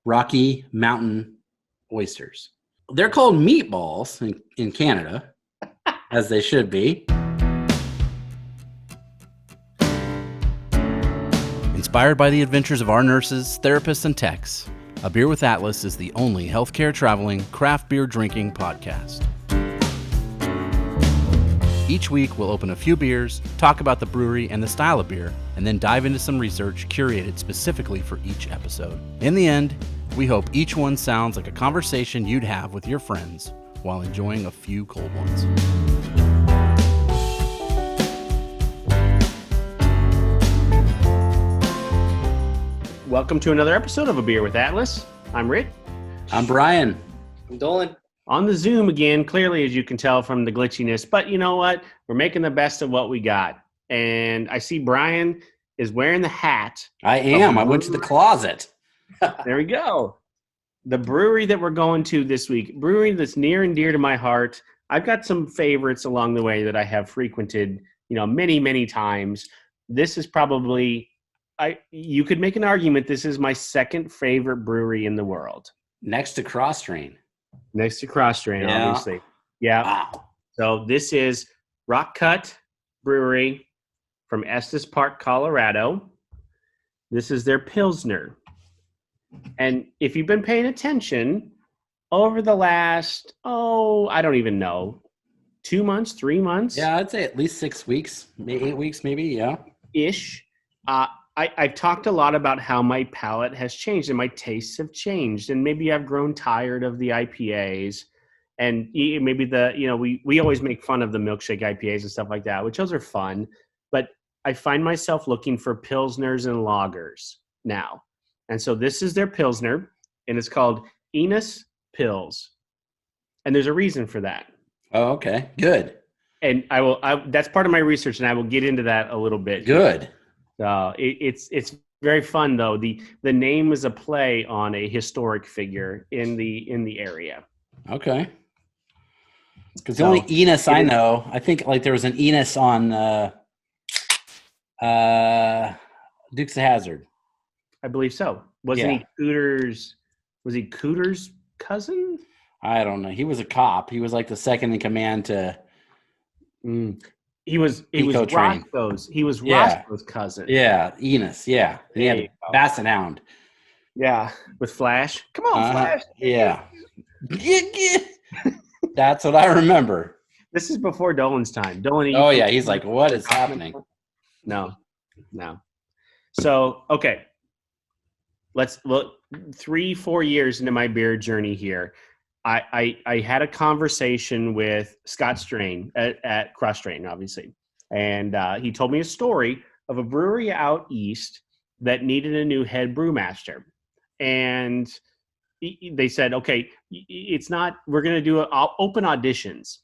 Rocky Mountain Oysters. They're called Meatballs in Canada, as they should be. Inspired by the adventures of our nurses, therapists, and techs, A Beer with Atlas is the only healthcare traveling, craft beer drinking podcast. Each week, we'll open a few beers, talk about the brewery and the style of beer, and then dive into some research curated specifically for each episode. In the end, we hope each one sounds like a conversation you'd have with your friends while enjoying a few cold ones. Welcome to another episode of A Beer with Atlas. I'm Rick. I'm Brian. I'm Dolan. On the Zoom again, clearly, as you can tell from the glitchiness. But you know what? We're making the best of what we got. And I see Brian is wearing the hat. I am. I went to the closet. There we go. The brewery that we're going to this week, brewery that's near and dear to my heart. I've got some favorites along the way that I have frequented, many, many times. This is probably, you could make an argument, this is my second favorite brewery in the world. Next to Cross Train. Next to Cross Train, Yeah. obviously. Yeah. Wow. So this is Rock Cut Brewing from Estes Park, Colorado. This is their Pilsner. And if you've been paying attention, over the last, I don't even know, 2 months, 3 months? Yeah, I'd say at least 6 weeks, maybe 8 weeks, maybe, yeah. Ish. I've talked a lot about how my palate has changed and my tastes have changed. And maybe I've grown tired of the IPAs. And maybe we always make fun of the milkshake IPAs and stuff like that, which those are fun. But I find myself looking for Pilsners and lagers now. And so this is their Pilsner, and it's called Enos Pils. And there's a reason for that. Oh, okay. Good. And that's part of my research, and I will get into that a little bit. Good. It's very fun, though. The name is a play on a historic figure in the area. Okay. Because the only Enos I know, I think like there was an Enos on Dukes of Hazzard. I believe so. Wasn't he Cooter's? Was he Cooter's cousin? I don't know. He was a cop. He was like the second in command to. He was Roscoe's. He was Roscoe's cousin. Yeah, Enos. Yeah, he had Basset Hound. Yeah, with Flash. Come on, Flash. Yeah. That's what I remember. This is before Dolan's time. Dolan. Oh yeah, he's like, what is happening? No. So okay, let's look. 3-4 years into my beer journey here, I had a conversation with Scott Strain at Cross Train, obviously, and he told me a story of a brewery out east that needed a new head brewmaster, and they said, okay, we're going to do open auditions.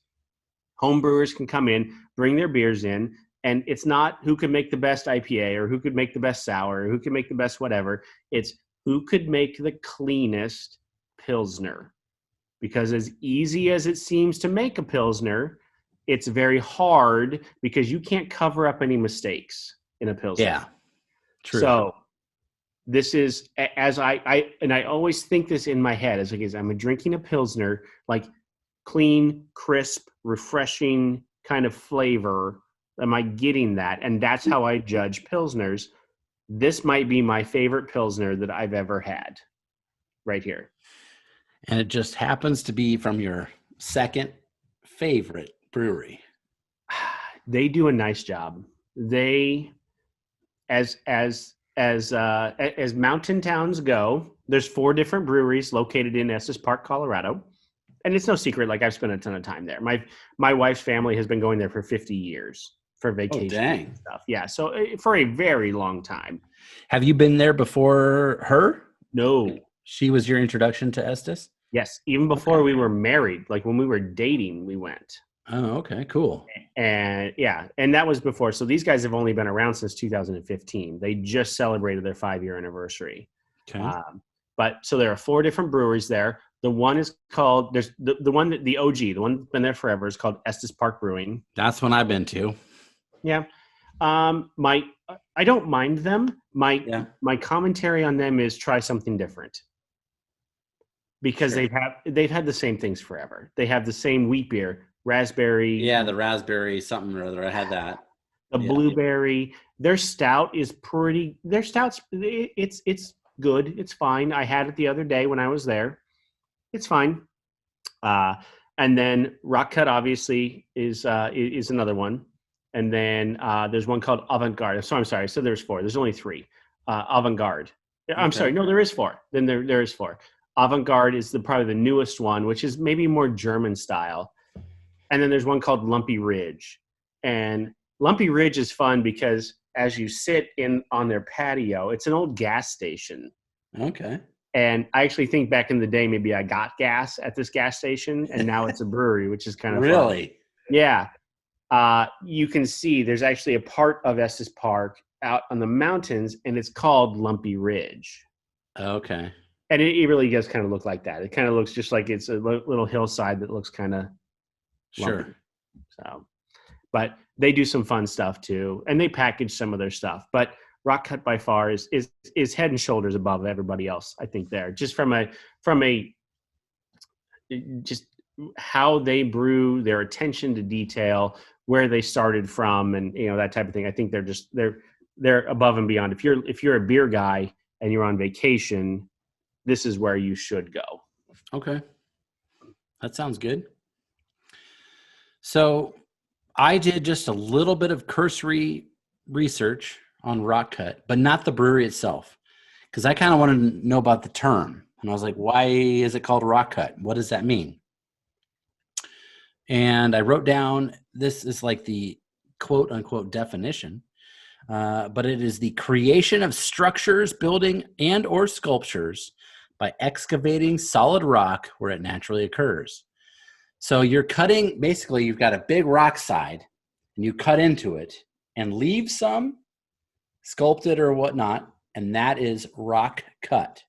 Home brewers can come in, bring their beers in, and it's not who could make the best IPA or who could make the best sour or who could make the best whatever. It's who could make the cleanest Pilsner. Because as easy as it seems to make a Pilsner, it's very hard because you can't cover up any mistakes in a Pilsner. Yeah, true. So this is, as I always think this in my head, as I'm drinking a Pilsner, like clean, crisp, refreshing kind of flavor. Am I getting that? And that's how I judge Pilsners. This might be my favorite Pilsner that I've ever had right here. And it just happens to be from your second favorite brewery. They do a nice job. They, as mountain towns go, there's 4 different breweries located in Estes Park, Colorado. And it's no secret, like I've spent a ton of time there. My wife's family has been going there for 50 years for vacation and stuff. Yeah, so for a very long time. Have you been there before her? No. She was your introduction to Estes? Yes, even before we were married, like when we were dating, we went. Oh, okay, cool. And and that was before. So these guys have only been around since 2015. They just celebrated their 5-year anniversary. Okay. But so there are 4 different breweries there. The one is called, there's the one that the OG, the one that's been there forever is called Estes Park Brewing. That's one I've been to. Yeah. I don't mind them. My commentary on them is try something different. because Sure. they've had the same things forever. They have the same wheat beer, raspberry, Yeah, the raspberry something or other. I had that. the Yeah. blueberry. Their stout is pretty. Their stout's it's good. It's fine. I had it the other day when I was there. It's fine. Uh, and then Rock Cut obviously is another one. And then there's one called Avant Garde. So I'm sorry. So there's four. There's only three. Avant Garde. I'm sorry. Okay. No, there is four. Then there is four. Avant Garde is probably the newest one, which is maybe more German style. And then there's one called Lumpy Ridge. And Lumpy Ridge is fun because as you sit in on their patio, it's an old gas station. Okay. And I actually think back in the day, maybe I got gas at this gas station, and now it's a brewery, which is kind of fun. Really? Yeah. You can see there's actually a part of Estes Park out on the mountains, and it's called Lumpy Ridge. Okay. And it really does kind of look like that. It kind of looks just like it's a little hillside that looks kind of Sure. lumpy. So, but they do some fun stuff too, and they package some of their stuff. But Rock Cut by far is head and shoulders above everybody else. I think there, just from a just how they brew, their attention to detail, where they started from, and that type of thing. I think they're above and beyond. If you're a beer guy and you're on vacation, this is where you should go. Okay. That sounds good. So I did just a little bit of cursory research on Rock Cut, but not the brewery itself, because I kind of wanted to know about the term. And I was like, why is it called Rock Cut? What does that mean? And I wrote down, this is like the quote unquote definition, but it is the creation of structures, building, and or sculptures by excavating solid rock where it naturally occurs. So you're cutting, basically you've got a big rock side and you cut into it and leave some sculpted or whatnot, and that is rock cut.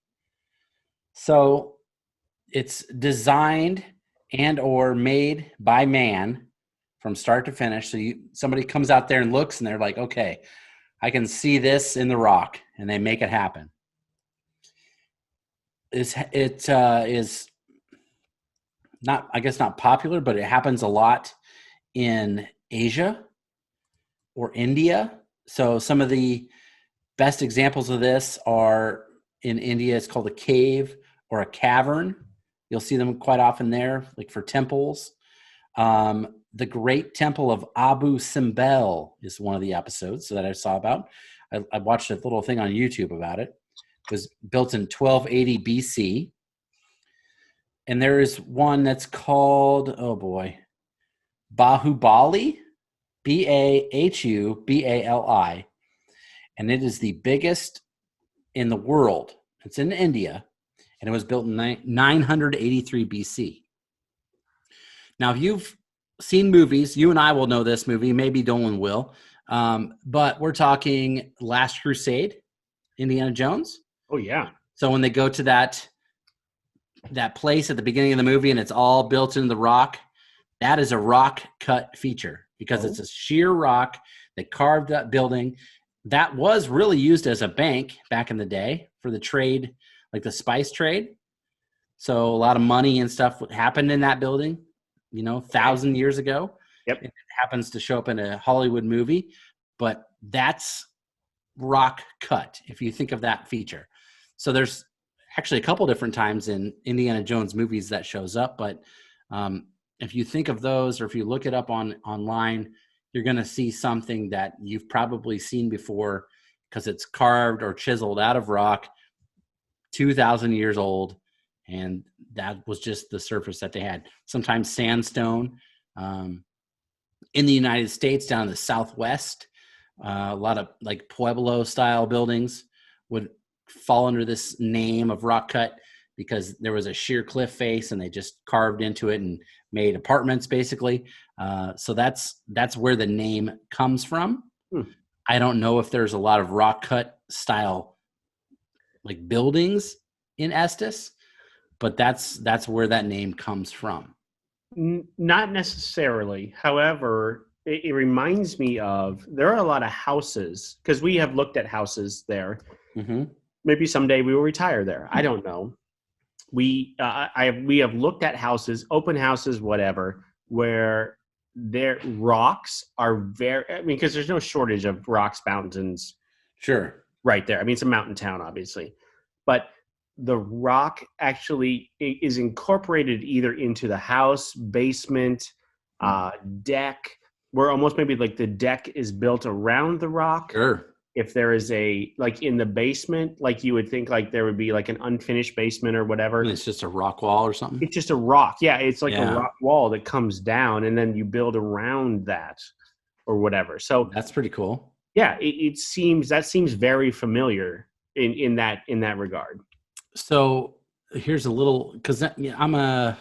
So it's designed and or made by man from start to finish. So somebody comes out there and looks and they're like, okay, I can see this in the rock, and they make it happen. It is not, I guess not popular, but it happens a lot in Asia or India. So some of the best examples of this are in India. It's called a cave or a cavern. You'll see them quite often there, like for temples. The Great Temple of Abu Simbel is one of the episodes that I saw about. I watched a little thing on YouTube about it. It was built in 1280 BC. And there is one that's called, oh boy, Bahubali, Bahubali. And it is the biggest in the world. It's in India, and it was built in 983 BC. Now, if you've seen movies, you and I will know this movie, maybe Dolan will, but we're talking Last Crusade, Indiana Jones. Oh, yeah. So when they go to that place at the beginning of the movie and it's all built into the rock, that is a rock cut feature because it's a sheer rock. They carved that building. That was really used as a bank back in the day for the trade, like the spice trade. So a lot of money and stuff happened in that building, 1,000 years ago. Yep. It happens to show up in a Hollywood movie, but that's rock cut if you think of that feature. So there's actually a couple different times in Indiana Jones movies that shows up, but if you think of those or if you look it up online, you're going to see something that you've probably seen before because it's carved or chiseled out of rock, 2,000 years old, and that was just the surface that they had. Sometimes sandstone. In the United States, down in the Southwest, a lot of like Pueblo-style buildings would fall under this name of rock cut because there was a sheer cliff face and they just carved into it and made apartments basically. So that's where the name comes from. I don't know if there's a lot of rock cut style like buildings in Estes, but that's where that name comes from. Not necessarily. However, it reminds me of, there are a lot of houses because we have looked at houses there. Mm-hmm. Maybe someday we will retire there. I don't know. we have looked at houses, open houses, whatever, where their rocks are very. I mean, because there's no shortage of rocks, mountains, Sure. right there. I mean, it's a mountain town, obviously, but the rock actually is incorporated either into the house, basement, deck, where almost maybe like the deck is built around the rock. Sure. If there is like in the basement, like you would think like there would be like an unfinished basement or whatever. And it's just a rock wall or something. It's just a rock. Yeah. It's like Yeah. a rock wall that comes down and then you build around that or whatever. So That's pretty cool. yeah, it seems very familiar in that regard. So here's a little, because I'm a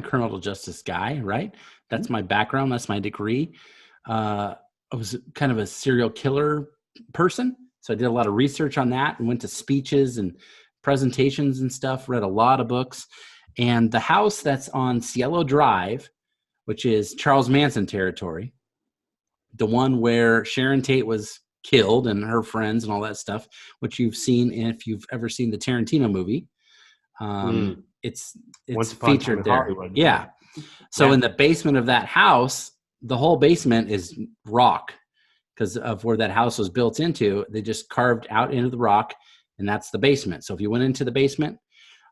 criminal justice guy, right? That's my background. That's my degree. I was kind of a serial killer person. So I did a lot of research on that and went to speeches and presentations and stuff, read a lot of books. And the house that's on Cielo Drive, which is Charles Manson territory, the one where Sharon Tate was killed and her friends and all that stuff, which you've seen if you've ever seen the Tarantino movie. It's Once Upon a Time featured in there. Hollywood. Yeah. So Yeah. in the basement of that house, the whole basement is rock because of where that house was built into. They just carved out into the rock, and that's the basement. So if you went into the basement,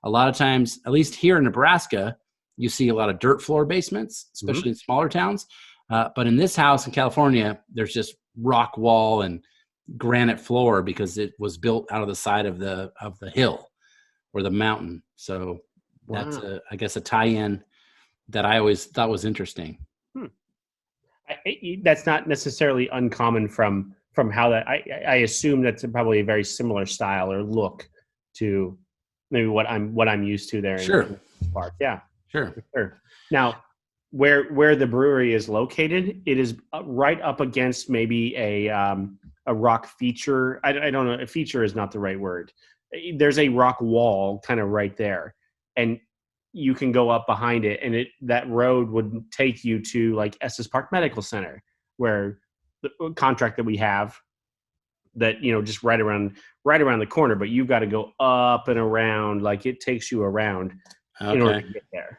a lot of times, at least here in Nebraska, you see a lot of dirt floor basements, especially in smaller towns. But in this house in California, there's just rock wall and granite floor because it was built out of the side of the hill or the mountain. So that's I guess a tie-in that I always thought was interesting. That's not necessarily uncommon from how that. I assume that's probably a very similar style or look to maybe what I'm used to there. Sure. In Park. Yeah. Sure. Now, where the brewery is located, it is right up against maybe a rock feature. I don't know. A feature is not the right word. There's a rock wall kind of right there, and you can go up behind it, and that road would take you to like Estes Park Medical Center, where the contract that we have that, just right around the corner, but you've got to go up and around, like it takes you around in order to get there.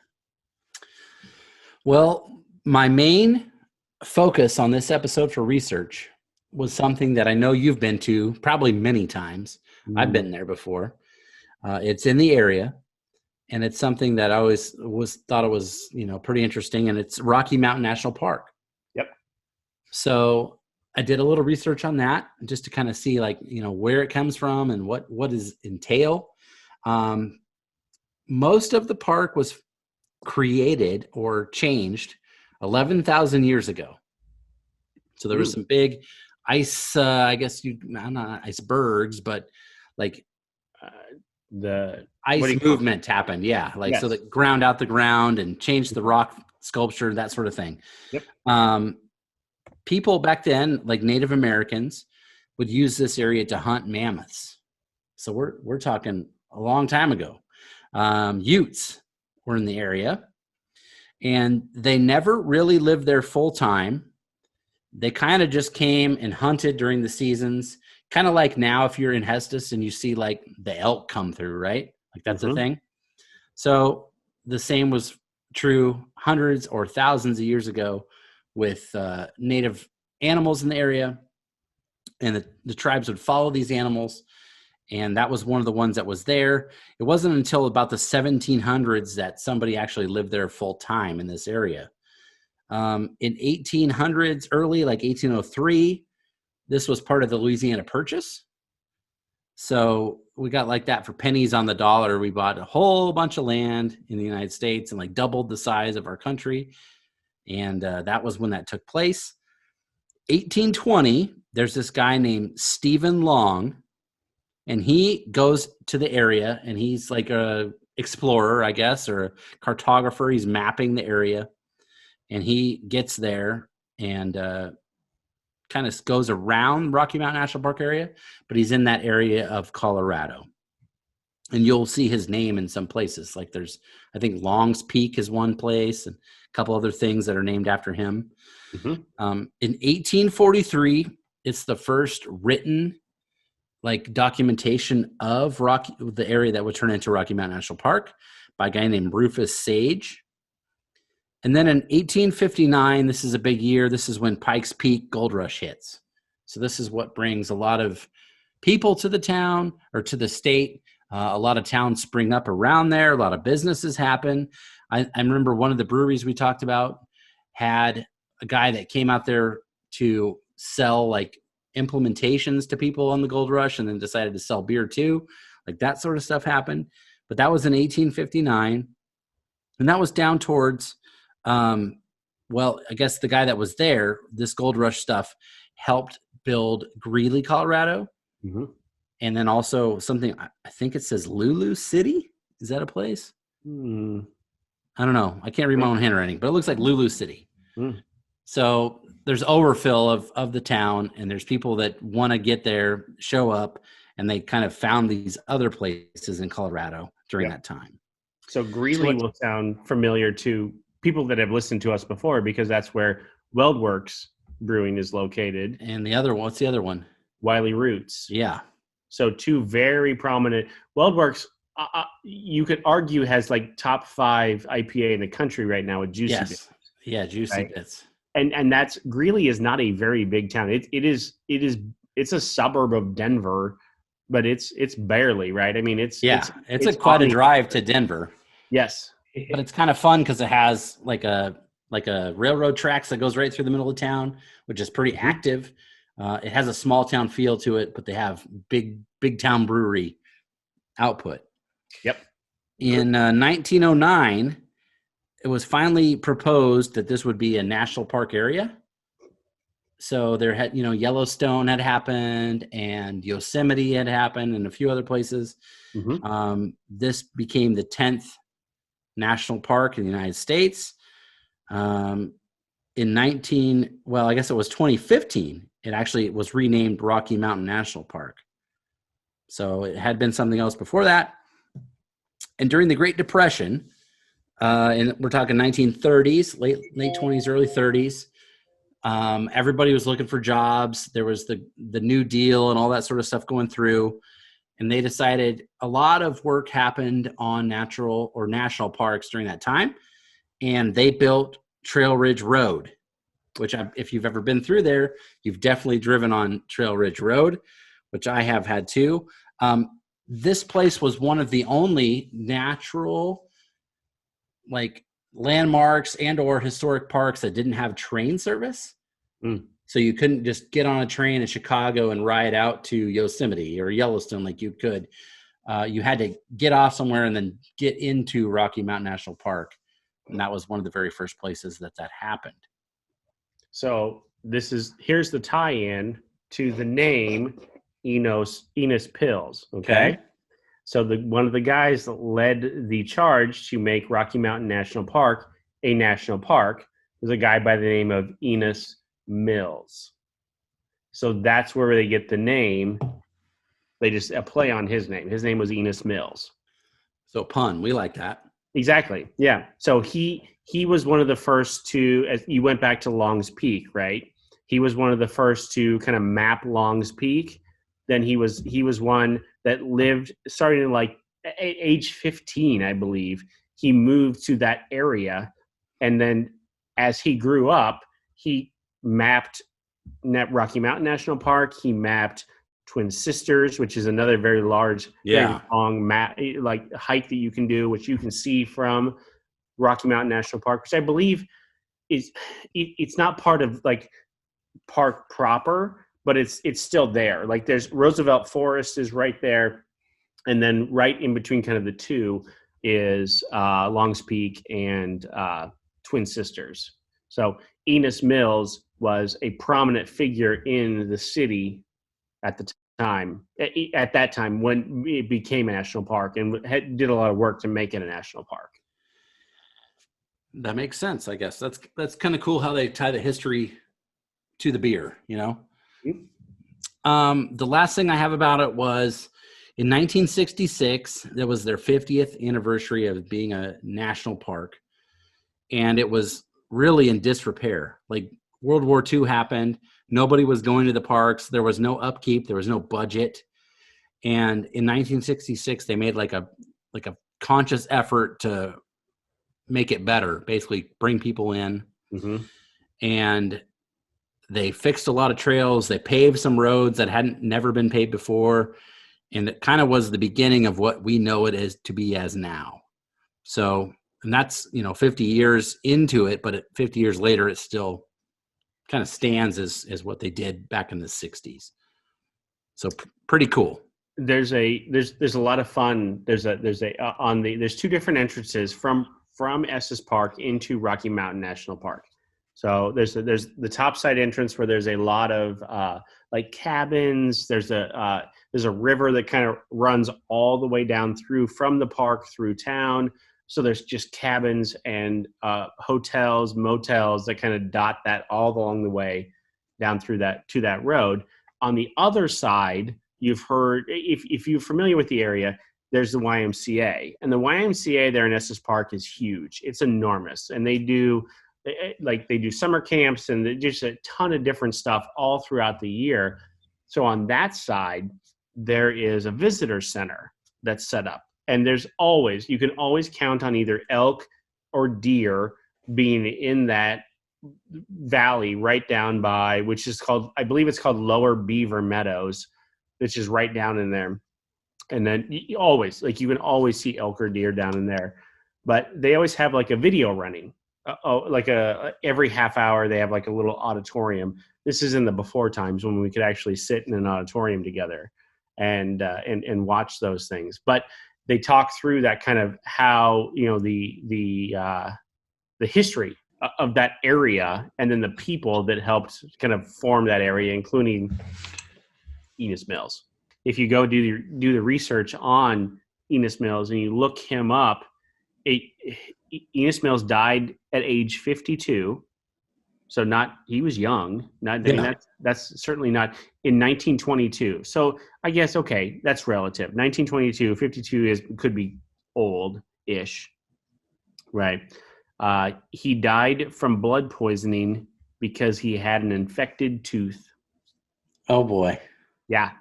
Well, my main focus on this episode for research was something that I know you've been to probably many times. I've been there before. It's in the area. And it's something that I always thought it was, pretty interesting. And it's Rocky Mountain National Park. Yep. So I did a little research on that just to kind of see where it comes from and what does entail. Most of the park was created or changed 11,000 years ago. So there was some big ice, not icebergs, but like the ice movement happened. Yeah. So that ground out the ground and changed the rock sculpture, that sort of thing. Yep. People back then, like Native Americans, would use this area to hunt mammoths. So we're talking a long time ago. Utes were in the area, and they never really lived there full time. They kind of just came and hunted during the seasons. Kind of like now if you're in Estes and you see like the elk come through, right? Like that's a thing. So the same was true hundreds or thousands of years ago with native animals in the area. And the tribes would follow these animals. And that was one of the ones that was there. It wasn't until about the 1700s that somebody actually lived there full time in this area. In 1800s, early, like 1803, this was part of the Louisiana Purchase. So we got like that for pennies on the dollar. We bought a whole bunch of land in the United States and like doubled the size of our country. And that was when that took place. 1820, there's this guy named Stephen Long, and he goes to the area, and he's like a explorer, I guess, or a cartographer. He's mapping the area, and he gets there and kind of goes around Rocky Mountain National Park area, but he's in that area of Colorado. And you'll see his name in some places. Like there's, I think Long's Peak is one place, and a couple other things that are named after him. In 1843, it's the first written like documentation of the area that would turn into Rocky Mountain National Park by a guy named Rufus Sage. And then in 1859, this is a big year. This is when Pikes Peak Gold Rush hits. So this is what brings a lot of people to the town or to the state. A lot of towns spring up around there. A lot of businesses happen. I remember one of the breweries we talked about had a guy that came out there to sell like implementations to people on the Gold Rush and then decided to sell beer too. Like that sort of stuff happened. But that was in 1859. And that was down towards, well, I guess the guy that was there, this Gold Rush stuff helped build Greeley, Colorado. Mm-hmm. And then also something, I think it says Lulu City. Is that a place? I don't know. I can't read my own handwriting, but it looks like Lulu City. So there's overfill of the town, and there's people that want to get there, show up, and they kind of found these other places in Colorado during that time. So Greeley will sound familiar to people that have listened to us before because that's where WeldWorks Brewing is located. And the other one, what's the other one? Wiley Roots. Yeah. So two very prominent. WeldWorks, you could argue, has like top 5 IPA in the country right now with Juicy Bits. Yeah, Juicy Bits. And that's Greeley is not a very big town. It's a suburb of Denver, but it's barely, right. I mean, it's quite a drive to Denver. Yes, but it's kind of fun because it has like a railroad tracks that goes right through the middle of town, which is pretty active. It has a small town feel to it, but they have big town brewery output. Yep. In 1909, it was finally proposed that this would be a national park area. So there had, Yellowstone had happened and Yosemite had happened and a few other places. This became the 10th national park in the United States. In 2015, it actually was renamed Rocky Mountain National Park. So it had been something else before that. And during the Great Depression, and we're talking 1930s, late 20s, early 30s, everybody was looking for jobs. There was the New Deal and all that sort of stuff going through. And they decided a lot of work happened on natural or national parks during that time. And they built Trail Ridge Road, which if you've ever been through there, you've definitely driven on Trail Ridge Road, which I have had too. This place was one of the only natural like landmarks and or historic parks that didn't have train service. So you couldn't just get on a train in Chicago and ride out to Yosemite or Yellowstone like you could. You had to get off somewhere and then get into Rocky Mountain National Park. And that was one of the very first places that happened. So here's the tie-in to the name Enos Pils. Okay. So one of the guys that led the charge to make Rocky Mountain National Park a national park was a guy by the name of Enos Mills. So that's where they get the name. They just a play on his name. His name was Enos Mills. So pun, we like that. Exactly. Yeah. So he was one of the first to, as you went back to Long's Peak, right? He was one of the first to kind of map Long's Peak. Then he was one that lived starting in like age 15, I believe. He moved to that area. And then as he grew up, he mapped Rocky Mountain National Park. He mapped Twin Sisters, which is another very large, very long map, like hike that you can do, which you can see from Rocky Mountain National Park, which I believe it's not part of like park proper, but it's still there. Like there's Roosevelt Forest is right there. And then right in between kind of the two is Long's Peak and Twin Sisters. So Enos Mills was a prominent figure in the city at the time, at that time when it became a national park, and did a lot of work to make it a national park. That makes sense, I guess. That's kind of cool how they tie the history to the beer, The last thing I have about it was in 1966, that was their 50th anniversary of being a national park. And it was really in disrepair. Like World War II happened. Nobody was going to the parks. There was no upkeep. There was no budget. And in 1966, they made like a conscious effort to make it better, basically bring people in. Mm-hmm. And they fixed a lot of trails. They paved some roads that hadn't never been paved before. And it kind of was the beginning of what we know it is to be as now. So, and that's, 50 years into it, but 50 years later, it still kind of stands as what they did back in the 60s. So pretty cool. There's a lot of fun. There's two different entrances from Estes Park into Rocky Mountain National Park. So there's the top side entrance where there's a lot of like cabins. There's a river that kind of runs all the way down through from the park through town. So there's just cabins and hotels, motels that kind of dot that all along the way down through that to that road. On the other side, you've heard, if you're familiar with the area, there's the YMCA. And the YMCA there in Estes Park is huge. It's enormous. And they do summer camps and just a ton of different stuff all throughout the year. So on that side, there is a visitor center that's set up. And you can always count on either elk or deer being in that valley right down by, which is called, I believe it's called Lower Beaver Meadows, which is right down in there. And then you can always see elk or deer down in there. But they always have like a video running. Every half hour they have like a little auditorium. This is in the before times when we could actually sit in an auditorium together and watch those things. But they talk through that kind of how, the history of that area, and then the people that helped kind of form that area, including Enos Mills. If you go do the research on Enos Mills and you look him up, Enos Mills died at age 52. So he was young. That's certainly not in 1922. So I guess, okay, that's relative. 1922, 52 could be old-ish, right? He died from blood poisoning because he had an infected tooth. Oh boy. Yeah.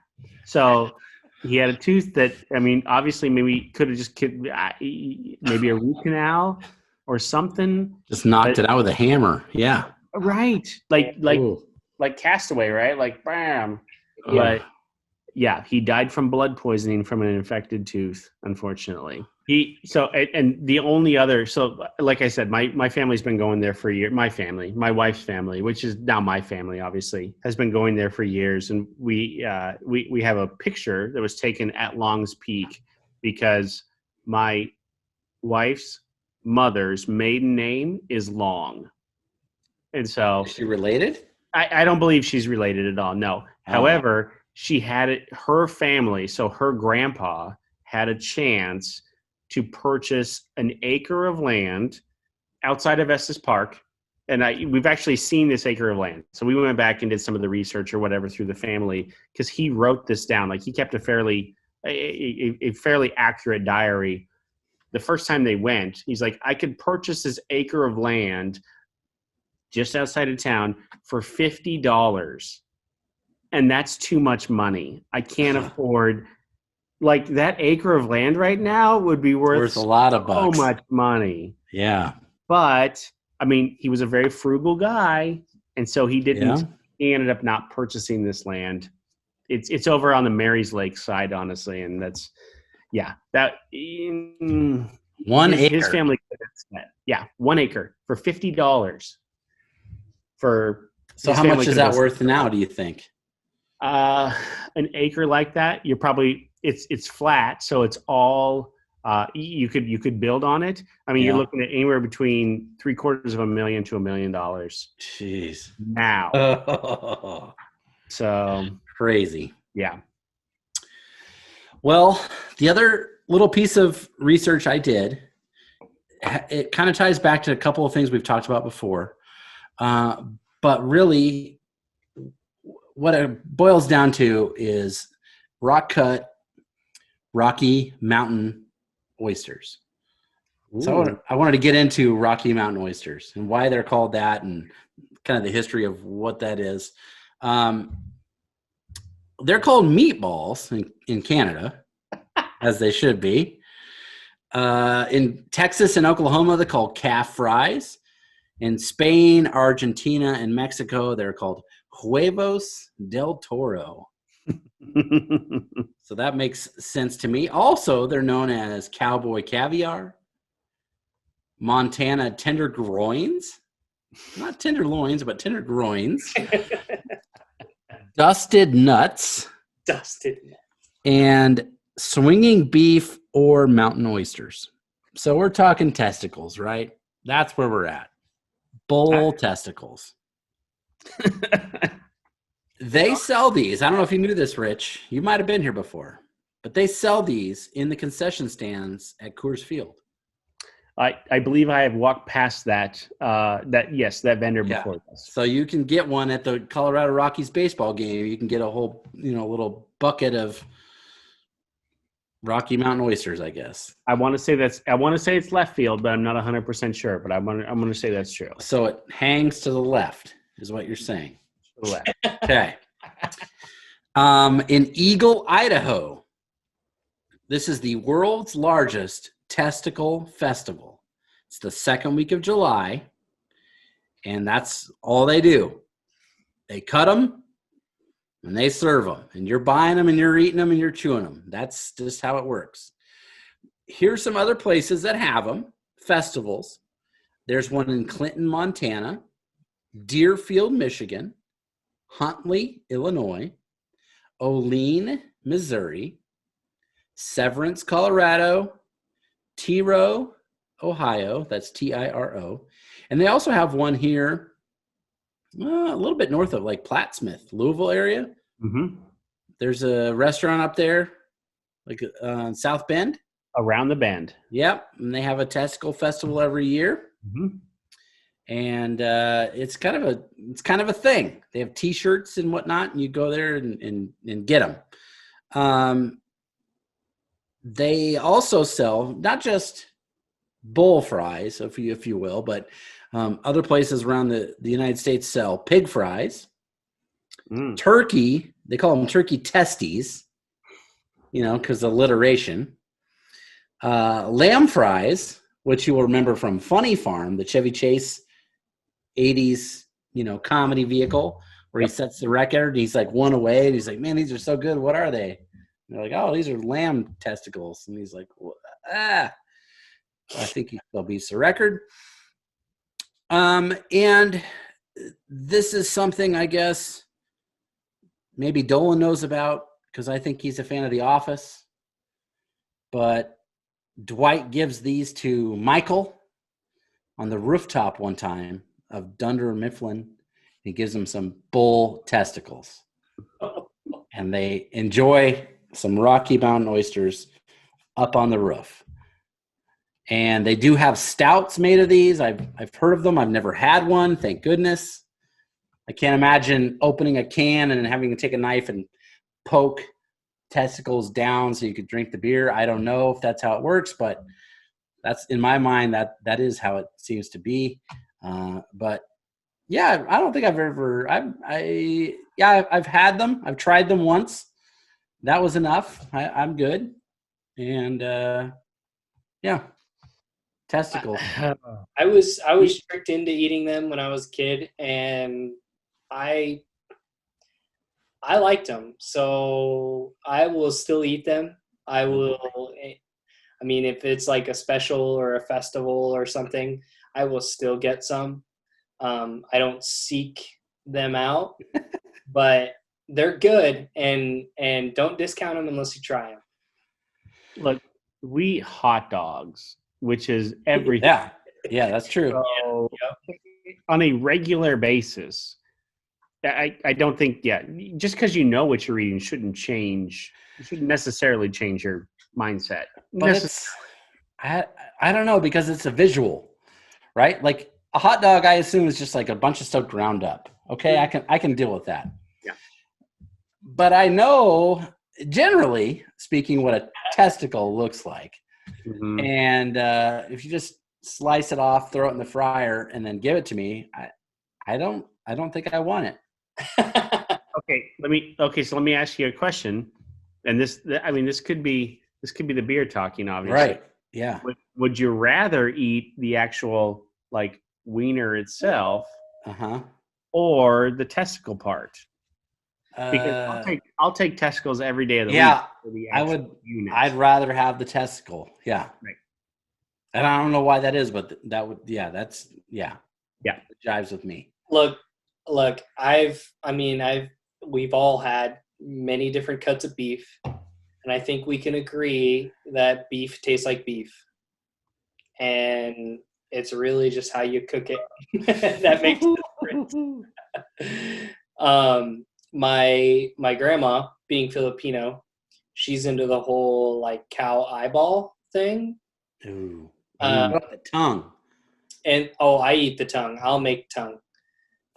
So he had a tooth that, obviously maybe could have just maybe a root canal or something. Just knocked it out with a hammer. Yeah. Right. Like Castaway, right? Like bam. Ugh. But yeah, he died from blood poisoning from an infected tooth, unfortunately. And the only other, so like I said, my family's been going there for a year. My wife's family, which is now my family, obviously, has been going there for years. And we have a picture that was taken at Long's Peak because my wife's mother's maiden name is Long. And so is she related? I don't believe she's related at all. No. Oh. However, she had her family. So her grandpa had a chance to purchase an acre of land outside of Estes Park. And we've actually seen this acre of land. So we went back and did some of the research or whatever through the family, because he wrote this down. Like he kept a fairly accurate diary. The first time they went, he's like, I could purchase this acre of land just outside of town for $50. And that's too much money. I can't afford, like, that acre of land right now would be worth a lot of bucks. So much money. Yeah. But he was a very frugal guy. And so he ended up not purchasing this land. It's over on the Mary's Lake side, honestly. And that's, his family. Yeah. 1 acre for $50. So how much is that worth now, do you think? An acre like that, you're probably it's flat, so it's all you could build on it. You're looking at anywhere between $750,000 to $1 million. Jeez. Now. Oh. So crazy. Yeah. Well, the other little piece of research I did, it kind of ties back to a couple of things we've talked about before. But really, what it boils down to is Rocky Mountain Oysters. Ooh. So I wanted to get into Rocky Mountain Oysters and why they're called that and kind of the history of what that is. They're called meatballs in Canada, as they should be. In Texas and Oklahoma, they're called calf fries. In Spain, Argentina, and Mexico, they're called Huevos del Torro. So that makes sense to me. Also, they're known as cowboy caviar, Montana tender groins, not tenderloins, but tender groins, dusted nuts, and swinging beef or mountain oysters. So we're talking testicles, right? That's where we're at. Bull testicles. They sell these. I don't know if you knew this, Rich. You might have been here before, but they sell these in the concession stands at Coors Field. I believe I have walked past that vendor before this. So you can get one at the Colorado Rockies baseball game. You can get a whole, little bucket of Rocky Mountain Oysters, I guess. I want to say it's left field, but I'm not 100% sure. But I'm going to say that's true. So it hangs to the left, is what you're saying. To the left. Okay. In Eagle, Idaho, this is the world's largest testicle festival. It's the second week of July, and that's all they do. They cut them and they serve them, and you're buying them and you're eating them and you're chewing them. That's just how it works. Here's some other places that have them, festivals. There's one in Clinton, Montana, Deerfield, Michigan, Huntley, Illinois, Olean, Missouri, Severance, Colorado, Tiro, Ohio. That's Tiro. And they also have one here a little bit north of like Plattsmouth, Louisville area. Mm-hmm. There's a restaurant up there, like South Bend. Around the Bend. Yep. And they have a testicle festival every year. Mm-hmm. And it's kind of a thing. They have T-shirts and whatnot, and you go there and get them. They also sell not just bull fries, if you will, but other places around the United States sell pig fries, turkey. They call them turkey testes, because alliteration. Lamb fries, which you will remember from Funny Farm, the Chevy Chase 80s, comedy vehicle where he sets the record and he's like one away and he's like, man, these are so good. What are they? And they're like, oh, these are lamb testicles. And he's like, I think they'll beat the record. And this is something I guess maybe Dolan knows about because I think he's a fan of The Office. But Dwight gives these to Michael on the rooftop one time of Dunder Mifflin. He gives them some bull testicles. And they enjoy some Rocky Mountain Oysters up on the roof. And they do have stouts made of these. I've heard of them. I've never had one, thank goodness. I can't imagine opening a can and having to take a knife and poke testicles down so you could drink the beer. I don't know if that's how it works, but that's in my mind that is how it seems to be. But yeah, I don't think I've ever. I've had them. I've tried them once. That was enough. I'm good. And yeah, testicles. I was tricked into eating them when I was a kid, and I liked them, so I will still eat them. I mean, if it's like a special or a festival or something, I will still get some. I don't seek them out, but they're good, and don't discount them unless you try them. Look, we eat hot dogs, which is everything. Yeah, that's true. So, on a regular basis, I don't think, just because you know what you're eating shouldn't necessarily change your mindset. But I don't know, because it's a visual, right? Like a hot dog, I assume is just like a bunch of stuff ground up. Okay, I can deal with that. Yeah. But I know, generally speaking, what a testicle looks like. Mm-hmm. And if you just slice it off, throw it in the fryer, and then give it to me, I don't think I want it. So let me ask you a question. And this could be the beer talking, obviously. Right. Yeah. Would you rather eat the actual like wiener itself or the testicle part? Because I'll take testicles every day of the week. Yeah, For the I would. unit. I'd rather have the testicle. Yeah. Right. And I don't know why that is, but that would. Yeah. That's. Yeah. Yeah. It jives with me. Look. We've all had many different cuts of beef, and I think we can agree that beef tastes like beef, and it's really just how you cook it that makes a difference. My grandma, being Filipino, she's into the whole like cow eyeball thing. Ooh. What about the tongue? And I eat the tongue. I'll make tongue.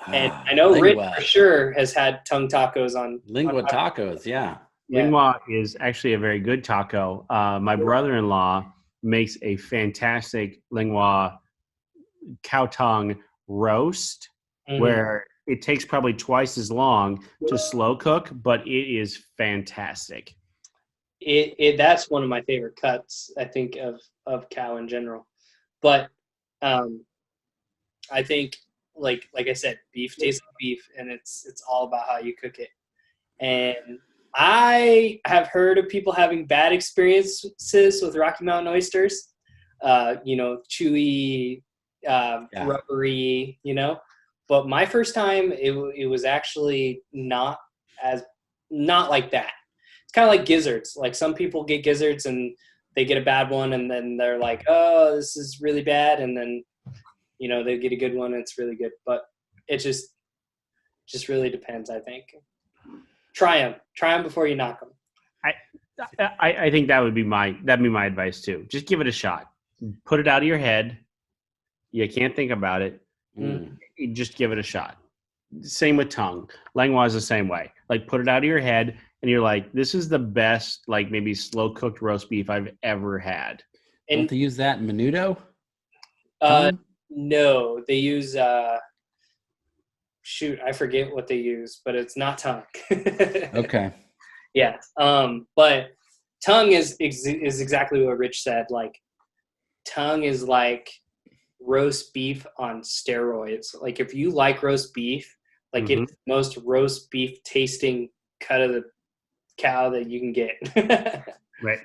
And I know lingua. Rick for sure has had tongue tacos on Lingua tacos. Yeah. Lingua is actually a very good taco. My brother-in-law makes a fantastic lingua cow tongue roast where it takes probably twice as long to slow cook, but it is fantastic. That's one of my favorite cuts, I think, of cow in general. But I think, like I said, beef tastes like beef, and it's all about how you cook it. And I have heard of people having bad experiences with Rocky Mountain oysters. Chewy, rubbery, But my first time, it was actually not like that. It's kind of like gizzards. Like some people get gizzards and they get a bad one, and then they're like, "Oh, this is really bad," and then they get a good one and it's really good. But it just really depends, I think. Try them before you knock them. I think that'd be my advice too. Just give it a shot. Put it out of your head. You can't think about it. You just give it a shot. Same with tongue. Lingua is the same way. Like put it out of your head and you're like, this is the best, like maybe slow cooked roast beef I've ever had. And don't they use that in menudo? No, they use I forget what they use, but it's not tongue. Okay. Yeah. But tongue is exactly what Rich said. Like tongue is like roast beef on steroids. Like if you like roast beef, like it's the most roast beef tasting cut of the cow that you can get. Right.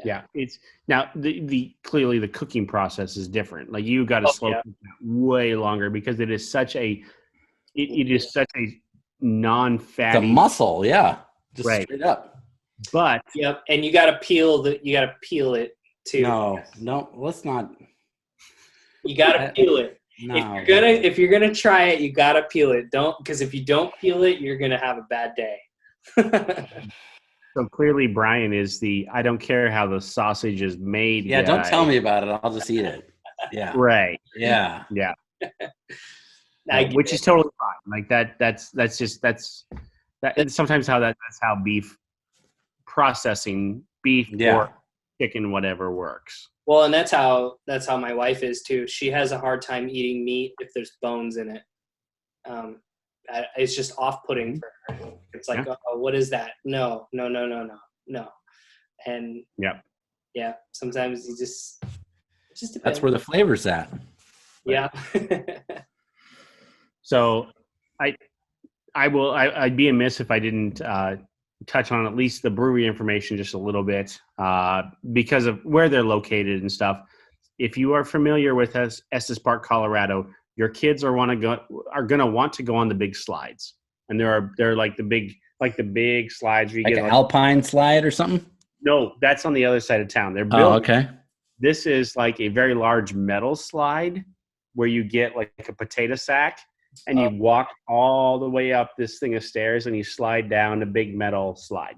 Yeah, it's now the clearly the cooking process is different. Like you got to slow cook way longer because it is such a non-fatty. The muscle, yeah, just right. straight up. But and you got to peel it too. No, let's not. You got to peel it. No. If you're gonna try it, you got to peel it. Because if you don't peel it, you're gonna have a bad day. So clearly Brian is I don't care how the sausage is made. Yeah, don't tell me about it. I'll just eat it. Yeah. Right. Yeah. Yeah. Which is totally fine. Like that's sometimes that's how beef processing, or chicken, whatever works. Well, and that's how my wife is too. She has a hard time eating meat if there's bones in it. It's just off-putting for her. It's like, oh, what is that? No. And sometimes it just depends. That's where the flavor's at. Yeah. So I'd be amiss if I didn't touch on at least the brewery information just a little bit because of where they're located and stuff. If you are familiar with Estes Park, Colorado, your kids are going to want to go on the big slides, and they're like the big slides. Where you like get an alpine slide or something. No, that's on the other side of town. They're building. Oh, okay. This is like a very large metal slide where you get like a potato sack, and you walk all the way up this thing of stairs, and you slide down a big metal slide.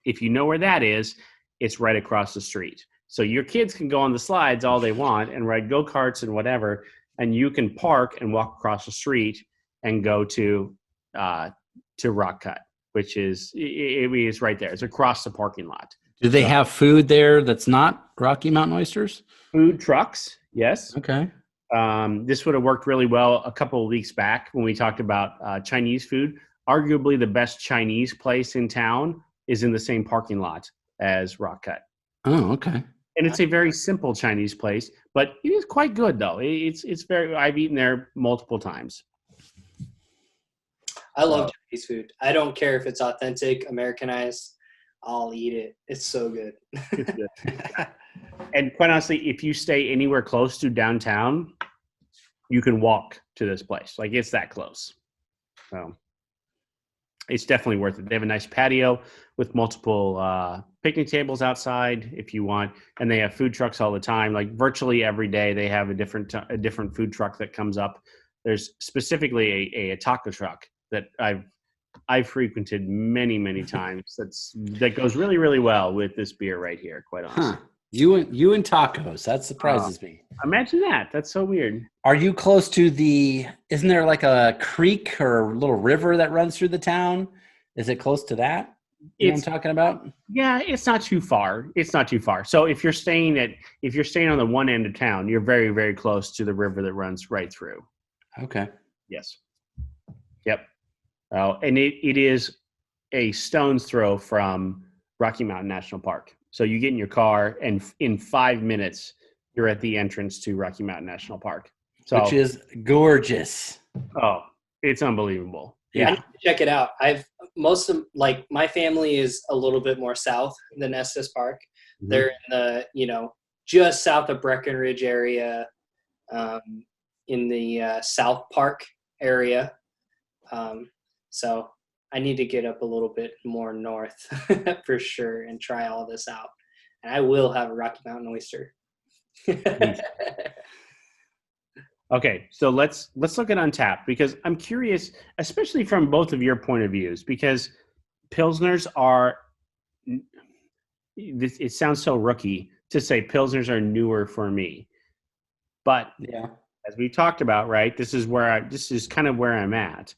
If you know where that is, it's right across the street. So your kids can go on the slides all they want and ride go-karts and whatever. And you can park and walk across the street and go to Rock Cut, which is it's right there. It's across the parking lot. Do they have food there that's not Rocky Mountain Oysters? Food trucks, yes. Okay. This would have worked really well a couple of weeks back when we talked about Chinese food. Arguably the best Chinese place in town is in the same parking lot as Rock Cut. Oh, okay. And it's a very simple Chinese place, but it is quite good though. It's very, I've eaten there multiple times. I love Chinese food. I don't care if it's authentic, Americanized. I'll eat it. It's so good. It's good. And quite honestly, if you stay anywhere close to downtown, you can walk to this place. Like it's that close. So it's definitely worth it. They have a nice patio with multiple picnic tables outside if you want, and they have food trucks all the time. Like virtually every day, they have a different food truck that comes up. There's specifically a taco truck that I've frequented many times. That goes really, really well with this beer right here. Quite honestly. Huh. You and tacos. That surprises me. Imagine that. That's so weird. Are you close to isn't there like a creek or a little river that runs through the town? Is it close to that? You know what I'm talking about? Yeah, it's not too far. It's not too far. So if you're staying on the one end of town, you're very, very close to the river that runs right through. Okay. Yes. Yep. Oh, and it is a stone's throw from Rocky Mountain National Park. So you get in your car, and in 5 minutes, you're at the entrance to Rocky Mountain National Park. So, which is gorgeous. Oh, it's unbelievable. I need to check it out. Most of my family is a little bit more south than Estes Park. Mm-hmm. They're in the just south of Breckenridge area, in the South Park area. So I need to get up a little bit more north for sure and try all this out. And I will have a Rocky Mountain oyster. Okay, so let's look at Untapped, because I'm curious, especially from both of your point of views, because Pilsners are, it sounds so rookie to say Pilsners are newer for me. But as we talked about, right, this is kind of where I'm at.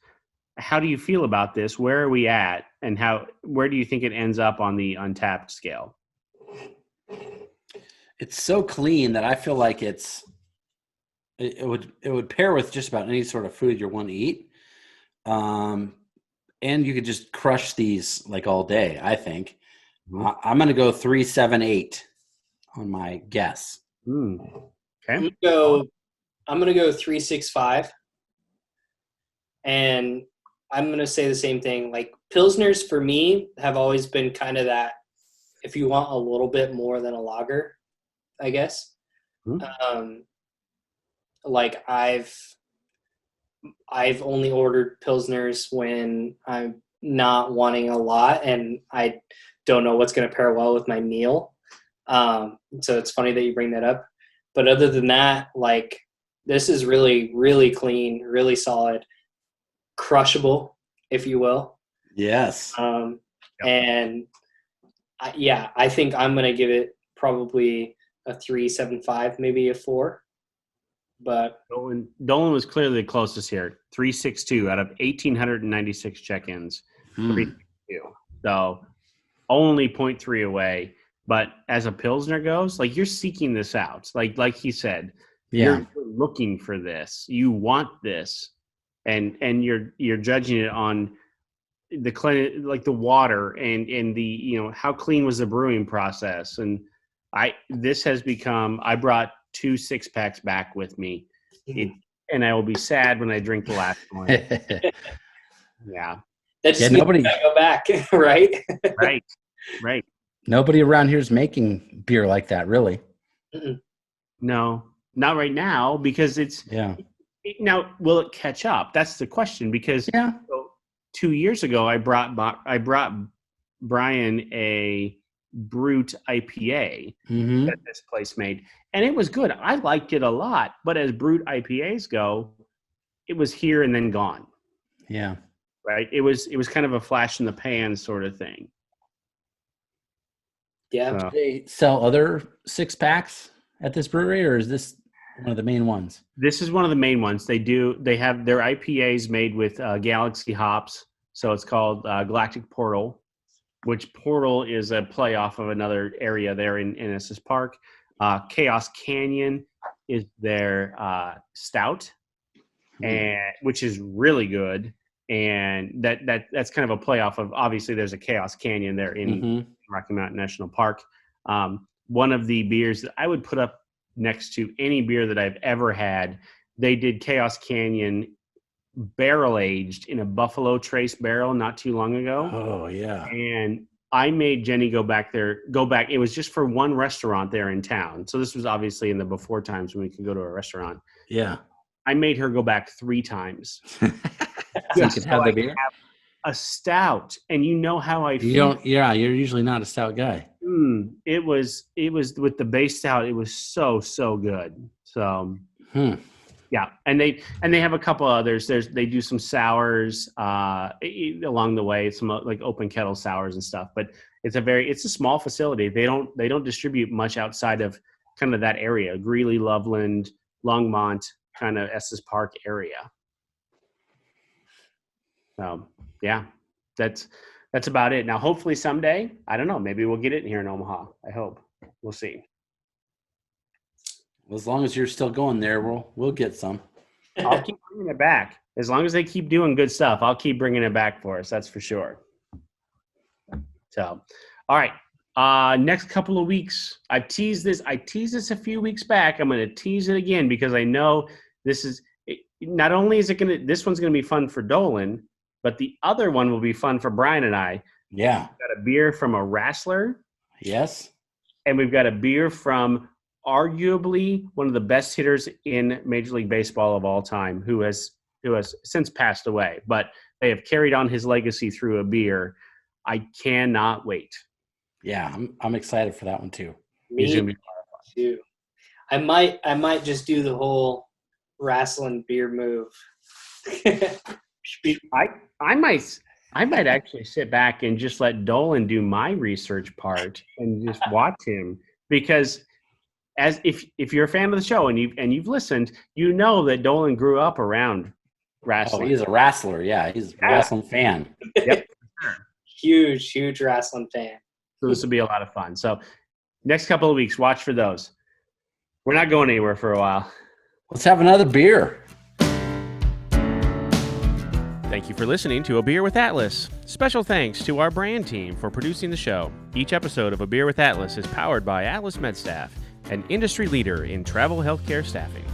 How do you feel about this? Where are we at? And where do you think it ends up on the Untapped scale? It's so clean that I feel like it would pair with just about any sort of food you want to eat. And you could just crush these like all day, I think. Mm-hmm. I'm going to go 3.78 on my guess. Okay. I'm going to go 3.65. And I'm going to say the same thing. Like Pilsners for me have always been kind of that, if you want a little bit more than a lager, I guess. Mm-hmm. Like I've only ordered Pilsners when I'm not wanting a lot and I don't know what's going to pair well with my meal. So it's funny that you bring that up. But other than that, like this is really, really clean, really solid, crushable, if you will. Yes. And I think I'm going to give it probably a 3.75, maybe a 4. But Dolan was clearly the closest here. 3.62 out of 1,896 check-ins. 3.62. So only 0.3 away. But as a Pilsner goes, like you're seeking this out. Like he said, you're looking for this. You want this, and you're judging it on the clean, like the water and the how clean was the brewing process. And this has become. I brought 2 6-packs back with me, and I will be sad when I drink the last one. Yeah, that's just nobody go back, right? Right. Nobody around here is making beer like that, really. Mm-mm. No, not right now, because it's now will it catch up? That's the question, because 2 years ago I brought Brian a Brute IPA that this place made, and it was good. I liked it a lot, but as Brute IPAs go, it was here and then gone. Yeah. Right. It was kind of a flash in the pan sort of thing. Yeah. Do they sell other 6-packs at this brewery, or is this one of the main ones? This is one of the main ones. They have their IPAs made with Galaxy hops. So it's called Galactic Portal, which Portal is a play off of another area there in Estes Park. Chaos Canyon is their stout, and which is really good. And that's kind of a playoff of, obviously there's a Chaos Canyon there in Rocky Mountain National Park. One of the beers that I would put up next to any beer that I've ever had, they did Chaos Canyon barrel aged in a Buffalo Trace barrel not too long ago. Oh yeah. And I made Jenny go back. It was just for one restaurant there in town. So this was obviously in the before times when we could go to a restaurant. Yeah. I made her go back 3 times. So you could have the beer? Have a stout, and you know how I feel. You don't. Yeah, you're usually not a stout guy. It was with the base stout. It was so good. So yeah, and they have a couple others. They do some sours along the way, some like open kettle sours and stuff. But it's a small facility. They don't distribute much outside of kind of that area, Greeley, Loveland, Longmont, kind of Estes Park area. Yeah, that's about it. Now, hopefully someday, I don't know, maybe we'll get it here in Omaha. I hope. We'll see. As long as you're still going there, we'll get some. I'll keep bringing it back. As long as they keep doing good stuff, I'll keep bringing it back for us. That's for sure. So, all right. Next couple of weeks, I teased this a few weeks back. I'm going to tease it again because I know not only is this one's going to be fun for Dolan, but the other one will be fun for Brian and I. Yeah. We've got a beer from a wrestler. Yes. And we've got a beer from arguably one of the best hitters in Major League Baseball of all time, who has since passed away. But they have carried on his legacy through a beer. I cannot wait. Yeah, I'm excited for that one too. Me too. I might just do the whole wrestling beer move. I might actually sit back and just let Dolan do my research part and just watch him, because as if you're a fan of the show and you've listened, you know that Dolan grew up around wrestling. Oh, he's a wrestler. Yeah, he's a wrestling fan. Yep. Huge wrestling fan. So this will be a lot of fun. So next couple of weeks, watch for those. We're not going anywhere for a while. Let's have another beer. Thank you for listening to A Beer with Atlas. Special thanks to our brand team for producing the show. Each episode of A Beer with Atlas is powered by Atlas MedStaff, an industry leader in travel healthcare staffing.